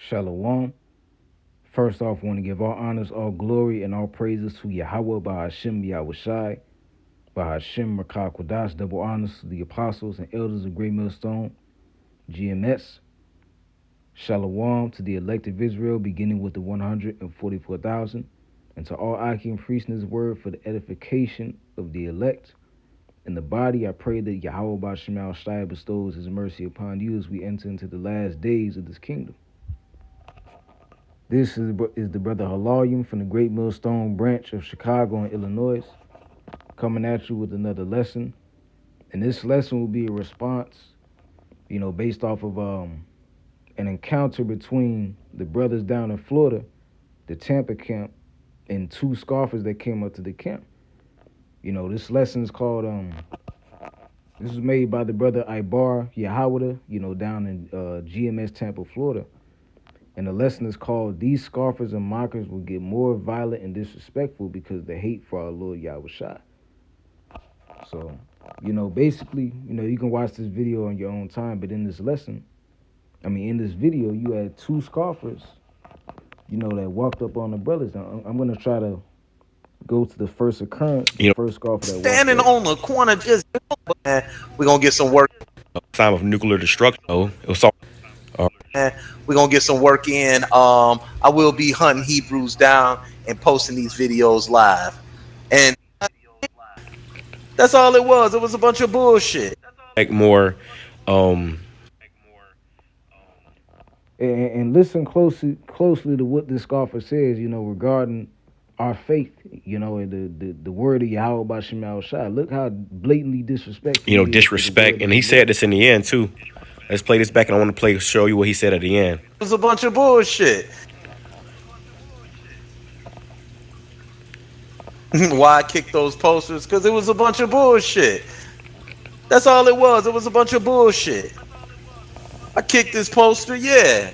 Shalom. First off, I want to give all honors, all glory, and all praises to Yahweh by Hashem Yahushai, by Hashem Rakah Kodash. Double honors to the apostles and elders of Great Millstone, GMS. Shalom to the elect of Israel, beginning with the 144,000, and to all Akim priests in his word for the edification of the elect. In the body, I pray that Yahweh by Hashem Yahushai bestows his mercy upon you as we enter into the last days of this kingdom. This is the brother Halalium from the Great Millstone branch of Chicago and Illinois, coming at you with another lesson. And this lesson will be a response, based off of an encounter between the brothers down in Florida, the Tampa camp, and two scoffers that came up to the camp. This lesson is called, this was made by the brother Ibar Yahawada, down in GMS Tampa, Florida. And the lesson is called, These Scoffers and Mockers Will Get More Violent and Disrespectful Because They Hate for Our Lord Yahushua. So, basically, you can watch this video on your own time, but in this video, you had two scoffers, that walked up on the brothers. Now, I'm going to try to go to the first occurrence, the first scoffer that standing on the corner just, man, we're going to get some work. Time of nuclear destruction, though. It was all We're gonna get some work in. I will be hunting Hebrews down and posting these videos live, and that's all it was. It was a bunch of bullshit. like more and listen closely to what this scoffer says, regarding our faith, and the word of Yahweh by Shemal Shai. Look how blatantly disrespectful. disrespect. And he said this in the end too. Let's play this back, and I want to show you what he said at the end. It was a bunch of bullshit. Why I kicked those posters? Because it was a bunch of bullshit. That's all it was. It was a bunch of bullshit. I kicked this poster, yeah.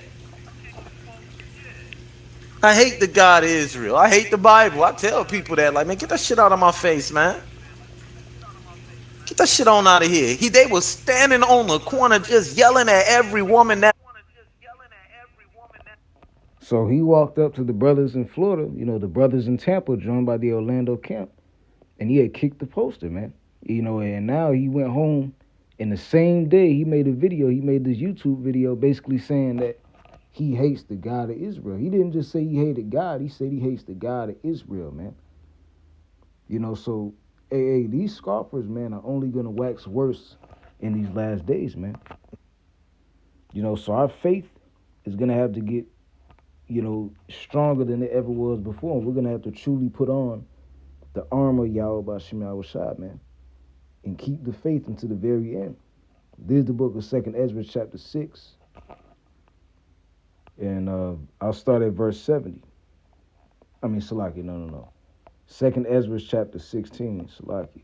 I hate the God of Israel. I hate the Bible. I tell people that, like, man, get that shit out of my face, man. Get that shit on out of here. They was standing on the corner just yelling at every woman that. So he walked up to the brothers in Florida, the brothers in Tampa, joined by the Orlando camp, and he had kicked the poster, man. And now he went home, and the same day he made this YouTube video basically saying that he hates the God of Israel. He didn't just say he hated God, he said he hates the God of Israel, man. So, hey, these scoffers, man, are only going to wax worse in these last days, man. So our faith is going to have to get, stronger than it ever was before. And we're going to have to truly put on the armor of Yahweh by Shemal Shai, man, and keep the faith until the very end. This is the book of 2nd Ezra chapter 6. And I'll start at verse 70. Salaki, no. 2nd Ezra chapter 16, Salaki.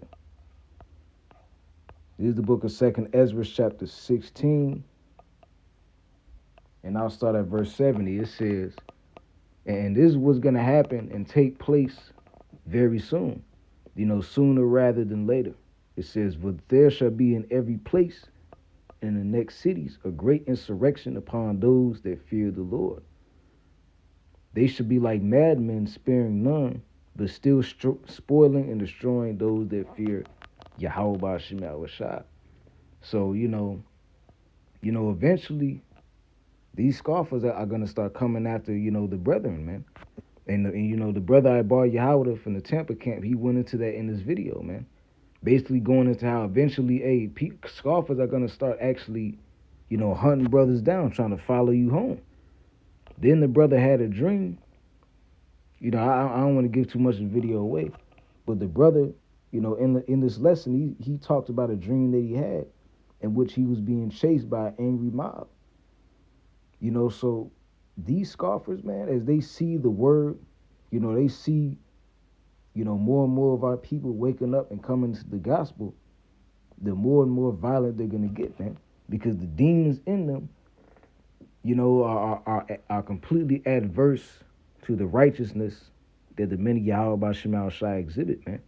This is the book of 2nd Ezra chapter 16. And I'll start at verse 70. It says, and this was going to happen and take place very soon, sooner rather than later. It says, but there shall be in every place in the next cities a great insurrection upon those that fear the Lord. They should be like madmen, sparing none, but still spoiling and destroying those that fear Yahweh by Shemal Shai. So, eventually, these scoffers are going to start coming after, the brethren, man. And the brother Ibar Yahweh from the Tampa camp, he went into that in this video, man. Basically going into how eventually, scoffers are going to start actually, hunting brothers down, trying to follow you home. Then the brother had a dream. I don't want to give too much of the video away, but the brother, in this lesson, he talked about a dream that he had in which he was being chased by an angry mob. So these scoffers, man, as they see the word, they see, more and more of our people waking up and coming to the gospel, the more and more violent they're going to get, man, because the demons in them, are completely adverse to the righteousness that the men of Yahweh by Shemal Shai exhibit, man.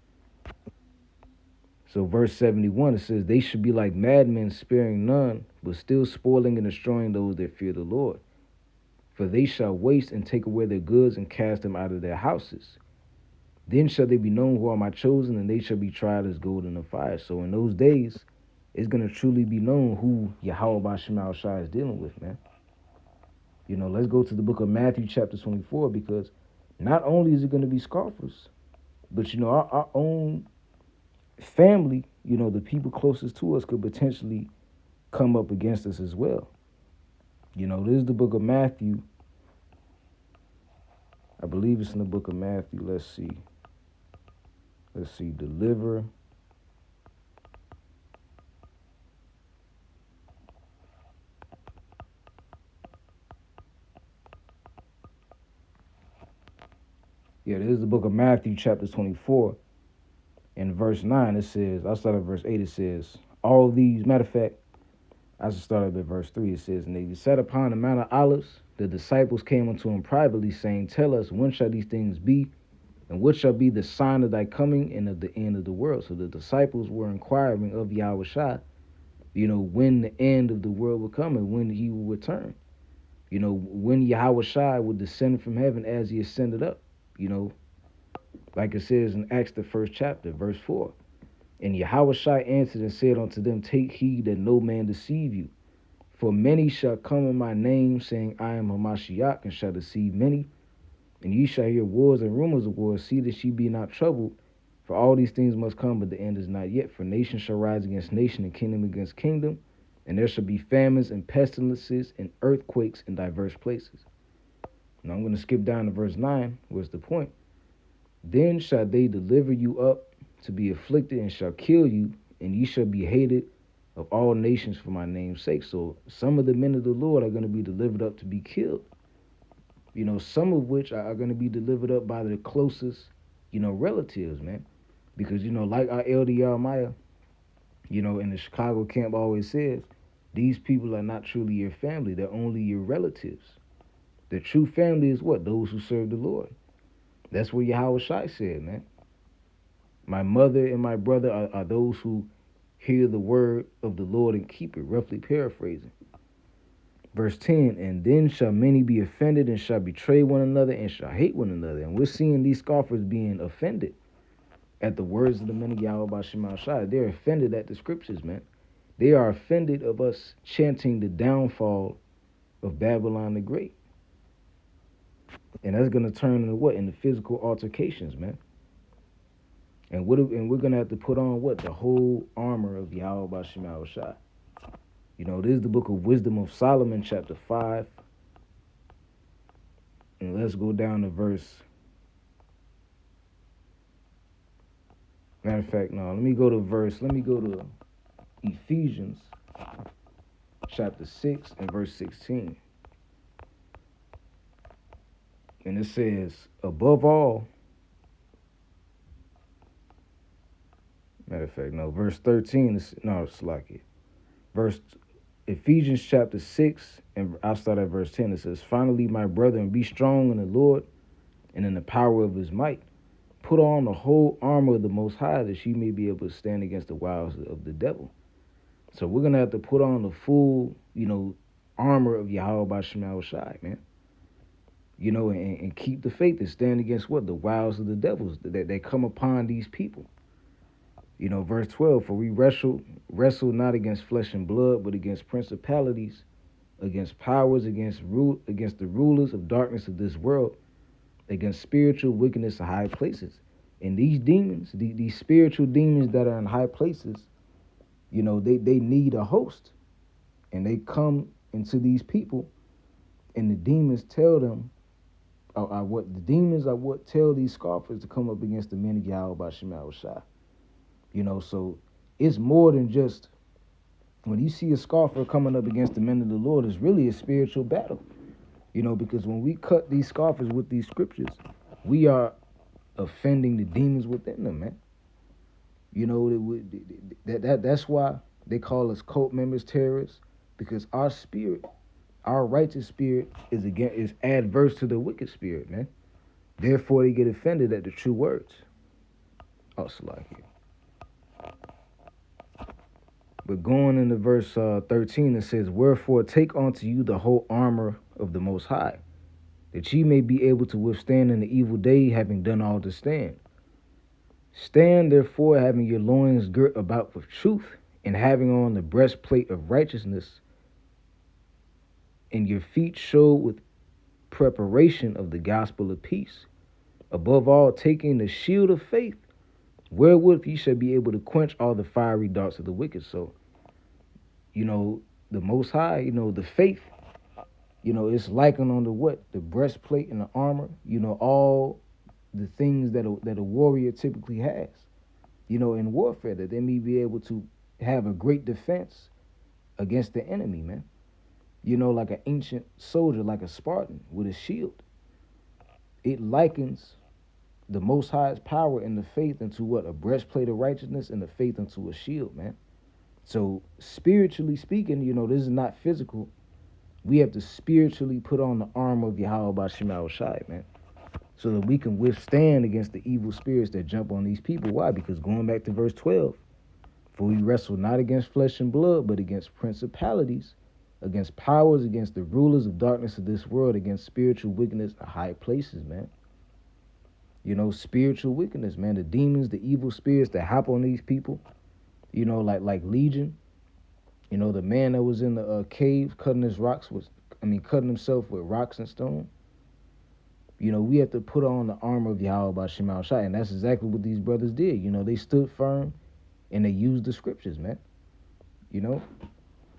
So verse 71, it says, they should be like madmen, sparing none, but still spoiling and destroying those that fear the Lord. For they shall waste and take away their goods and cast them out of their houses. Then shall they be known who are my chosen, and they shall be tried as gold in the fire. So in those days, it's going to truly be known who Yahweh Bashim Shai is dealing with, man. Let's go to the book of Matthew chapter 24, because not only is it going to be scoffers, but, our own family, the people closest to us could potentially come up against us as well. This is the book of Matthew. I believe it's in the book of Matthew. Let's see. Deliver. Yeah, this is the book of Matthew, chapter 24. In verse 9, it says, I'll start at verse 8, it says, all these, matter of fact, I should start at verse 3, it says, and they sat upon the Mount of Olives, the disciples came unto him privately, saying, tell us, when shall these things be? And what shall be the sign of thy coming and of the end of the world? So the disciples were inquiring of Yahweh Shai, when the end of the world would come and when he will return. When Yahweh Shai would descend from heaven as he ascended up, like it says in Acts, the first chapter, verse 4. And Yahweh Shai answered and said unto them, take heed that no man deceive you. For many shall come in my name, saying, I am Hamashiach, and shall deceive many. And ye shall hear wars and rumors of wars. See that ye be not troubled. For all these things must come, but the end is not yet. For nation shall rise against nation, and kingdom against kingdom. And there shall be famines and pestilences and earthquakes in diverse places. Now I'm going to skip down to verse 9. Where's the point? Then shall they deliver you up to be afflicted, and shall kill you, and ye shall be hated of all nations for my name's sake. So some of the men of the Lord are going to be delivered up to be killed. Some of which are going to be delivered up by their closest, relatives, man. Because, like our elder Yarmaya, in the Chicago camp always says, these people are not truly your family. They're only your relatives. The true family is what? Those who serve the Lord. That's what Yahweh Shai said, man. My mother and my brother are those who hear the word of the Lord and keep it, roughly paraphrasing. Verse 10, and then shall many be offended and shall betray one another and shall hate one another. And we're seeing these scoffers being offended at the words of the men of Yahweh Bashim Shai. They're offended at the scriptures, man. They are offended of us chanting the downfall of Babylon the Great. And that's going to turn into what? Into physical altercations, man. And we're going to have to put on what? The whole armor of Yahweh Bashim Shai. This is the book of Wisdom of Solomon, chapter 5. And let's go down to verse. Matter of fact, no, let me go to Ephesians, chapter 6 and verse 16. And it says, above all, matter of fact, no, verse 13, it's like it. Ephesians chapter 6, and I'll start at verse 10. It says, finally, my brethren, be strong in the Lord and in the power of his might. Put on the whole armor of the Most High, that ye may be able to stand against the wiles of the devil. So we're going to have to put on the full, armor of Yahweh Bashim Shai, man. And keep the faith and stand against what? The wiles of the devils that come upon these people. Verse 12, for we wrestle not against flesh and blood, but against principalities, against powers, against the rulers of darkness of this world, against spiritual wickedness in high places. And these demons, these spiritual demons that are in high places, they need a host. And they come into these people, and the demons tell them, what tell these scoffers to come up against the men of Yahweh Bashim Shai. So it's more than just, when you see a scoffer coming up against the men of the Lord, it's really a spiritual battle. Because when we cut these scoffers with these scriptures, we are offending the demons within them, man. That's why they call us cult members, terrorists, because our spirit, our righteous spirit, is adverse to the wicked spirit, man. Therefore, they get offended at the true words. Oh, Salakia. But going into verse 13, it says, wherefore take unto you the whole armor of the Most High, that ye may be able to withstand in the evil day, having done all to stand. Stand therefore, having your loins girt about with truth, and having on the breastplate of righteousness, and your feet shod with preparation of the gospel of peace. Above all, taking the shield of faith, wherewith ye shall be able to quench all the fiery darts of the wicked. So, the Most High, the faith, it's likened on the what? The breastplate and the armor, all the things that a warrior typically has, in warfare, that they may be able to have a great defense against the enemy, man. Like an ancient soldier, like a Spartan with a shield. It likens the Most High's power and the faith into what? A breastplate of righteousness and the faith into a shield, man. So spiritually speaking, this is not physical. We have to spiritually put on the armor of Yahweh Bashim Shai, man, so that we can withstand against the evil spirits that jump on these people. Why? Because going back to verse 12, for we wrestle not against flesh and blood, but against principalities, against powers, against the rulers of darkness of this world, against spiritual wickedness in high places, man. Spiritual wickedness, man. The demons, the evil spirits that hop on these people, like Legion. The man that was in the cave cutting cutting himself with rocks and stone. We have to put on the armor of Yahweh by Shemal Shai, and that's exactly what these brothers did. They stood firm and they used the scriptures, man.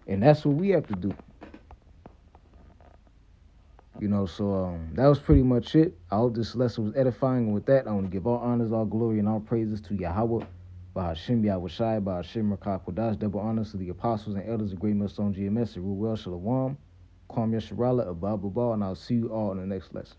And that's what we have to do. So that was pretty much it. I hope this lesson was edifying. And with that, I want to give all honors, all glory, and all praises to Yahweh, by Hashem Yahweh Shai, by Hashem Rakah Kodash. Double honors to the apostles and elders of Great Millstone GMS, Ruel Shalom, Kwam Yesharala, Abba Baba, and I'll see you all in the next lesson.